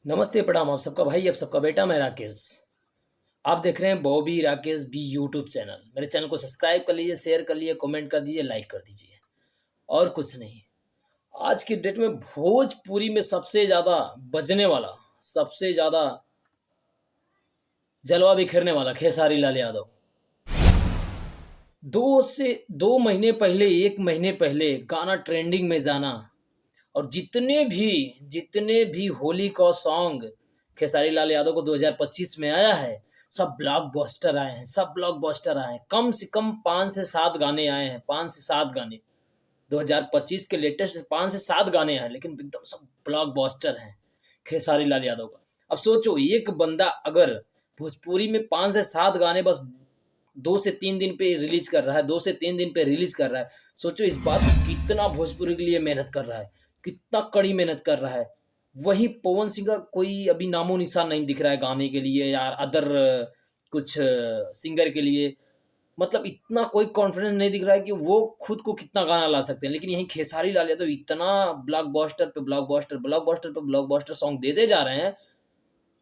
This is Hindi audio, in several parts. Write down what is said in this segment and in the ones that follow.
नमस्ते प्रणाम आप सबका भाई, आप सबका बेटा, मैं राकेश। आप देख रहे हैं Bobby Rakesh B YouTube channel. मेरे चैनल को सब्सक्राइब कर लीजिए, शेयर कर लीजिए, कमेंट कर दीजिए, लाइक कर दीजिए। और कुछ नहीं। आज की डेट में भोजपुरी में सबसे ज़्यादा बजने वाला, सबसे ज़्यादा जलवा बिखेरने वाला खेसारी लाल यादव। 2 महीने पहले, 1 महीने पहले गाना ट्रेंडिंग में जाना, और जितने भी होली का सॉन्ग खेसारी लाल यादव को 2025 में आया है, सब ब्लॉकबस्टर आए हैं, सब ब्लॉकबस्टर आए हैं। कम से कम 5 से 7 गाने आए हैं, 5 से 7 गाने। 2025 के लेटेस्ट 5 से 7 गाने हैं, लेकिन एकदम सब ब्लॉकबस्टर हैं खेसारी लाल यादव का। अब सोचो, एक बंदा अगर भोजपुरी में 5 से 7 गाने बस 2 से 3 दिन पे रिलीज कर रहा है, 2 से 3 दिन पे रिलीज कर रहा है। सोचो इस बात कितना भोजपुरी के लिए मेहनत कर रहा है, कितना कड़ी मेहनत कर रहा है। वहीं पवन सिंह का कोई अभी नामो निशान नहीं दिख रहा है गाने के लिए या अदर कुछ सिंगर के लिए। मतलब इतना कोई कॉन्फिडेंस नहीं दिख रहा है कि वो खुद को कितना गाना ला सकते हैं। लेकिन यहीं खेसारी लाल यादव इतना ब्लॉकबस्टर पे ब्लॉकबस्टर, ब्लॉकबस्टर पे ब्लॉकबस्टर सॉन्ग देते जा रहे हैं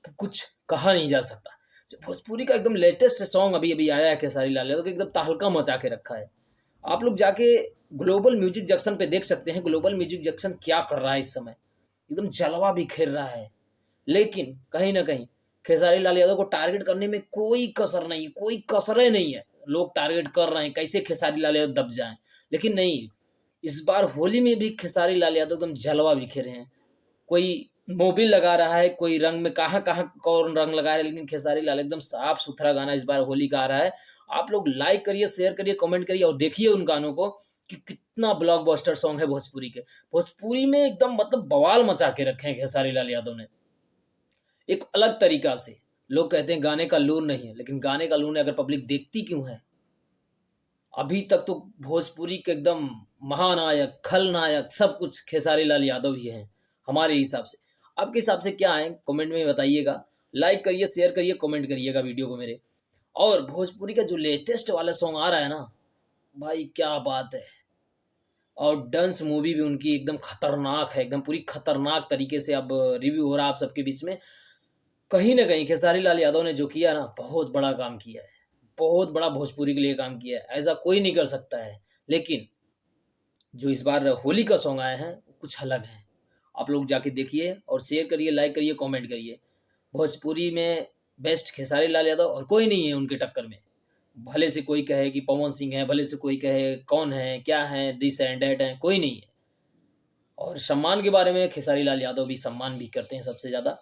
कि कुछ कहा नहीं जा सकता। जो भोजपुरी का एकदम लेटेस्ट सॉन्ग अभी अभी आया है खेसारी लाल यादव का, एकदम तहलका मचा के रखा है। आप लोग जाके ग्लोबल म्यूजिक जंक्शन पे देख सकते हैं, ग्लोबल म्यूजिक जंक्शन क्या कर रहा है इस समय। एकदम जलवा बिखेर रहा है। लेकिन कहीं न कहीं खेसारी लाल यादव को टारगेट करने में कोई कसर नहीं, कोई कसरे नहीं है। लोग टारगेट कर रहे हैं कैसे खेसारी लाल यादव दब जाएँ। लेकिन नहीं, इस बार होली में भी खेसारी लाल यादव एकदम जलवा बिखेरे हैं। कोई मोबिल लगा रहा है, कोई रंग में कहाँ-कहाँ कौन रंग लगा रहा है, लेकिन खेसारी लाल एकदम साफ-सुथरा गाना इस बार होली का आ रहा है। आप लोग लाइक करिए, शेयर करिए, कमेंट करिए और देखिए उन गानों को कि कितना ब्लॉकबस्टर सॉन्ग है भोजपुरी के। भोजपुरी में एकदम मतलब बवाल मचा के रखे हैं खेसारी लाल यादव ने। एक अलग तरीका से। लोग कहते हैं गाने का लूर नहीं है, लेकिन गाने का लूर है, अगर पब्लिक देखती क्यों है? अभी तक तो भोजपुरी के एकदम महानायक, खलनायक सब कुछ खेसारी लाल यादव ही हैं, हमारे हिसाब से। आपके हिसाब से क्या है? कमेंट में बताइएगा। लाइक करिए, शेयर करिए, कमेंट करिएगा वीडियो को मेरे। और भोजपुरी का जो लेटेस्ट वाला सॉन्ग आ रहा है ना, भाई क्या बात है। और डांस मूवी भी उनकी एकदम खतरनाक है, एकदम पूरी खतरनाक तरीके से अब रिव्यू हो रहा है आप सबके बीच में। कहीं न कहीं खेसारी लाल यादव ने जो किया ना, बहुत बड़ा काम किया है। बहुत बड़ा भोजपुरी के लिए काम किया है, ऐसा कोई नहीं कर सकता है। लेकिन जो इस बार होली का सॉन्ग आए हैं, वो कुछ अलग हैं। आप लोग जाके देखिए और शेयर करिए, लाइक करिए, कमेंट करिए। भोजपुरी में बेस्ट खेसारी लाल यादव और कोई नहीं है उनके टक्कर में। भले से कोई कहे कि पवन सिंह है, भले से कोई कहे कौन है, क्या है, दिस एंड दैट है, कोई नहीं है। और सम्मान के बारे में खेसारी लाल यादव भी सम्मान भी करते हैं सबसे ज़्यादा।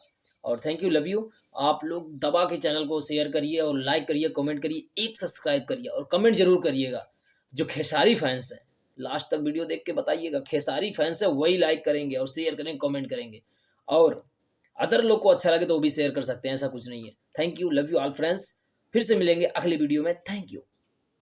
और थैंक यू, लव यू। आप लोग दबा के चैनल को शेयर करिए और लाइक करिए, कमेंट करिए, एक सब्सक्राइब करिए और कमेंट ज़रूर करिएगा। जो खेसारी फैंस हैं, लास्ट तक वीडियो देख के बताइएगा। खेसारी फैंस है वही लाइक करेंगे और शेयर करेंगे, कमेंट करेंगे। और अदर लोग को अच्छा लगे तो वो भी शेयर कर सकते हैं, ऐसा कुछ नहीं है। Thank you, love you all friends. फिर से मिलेंगे अगले वीडियो में। Thank you.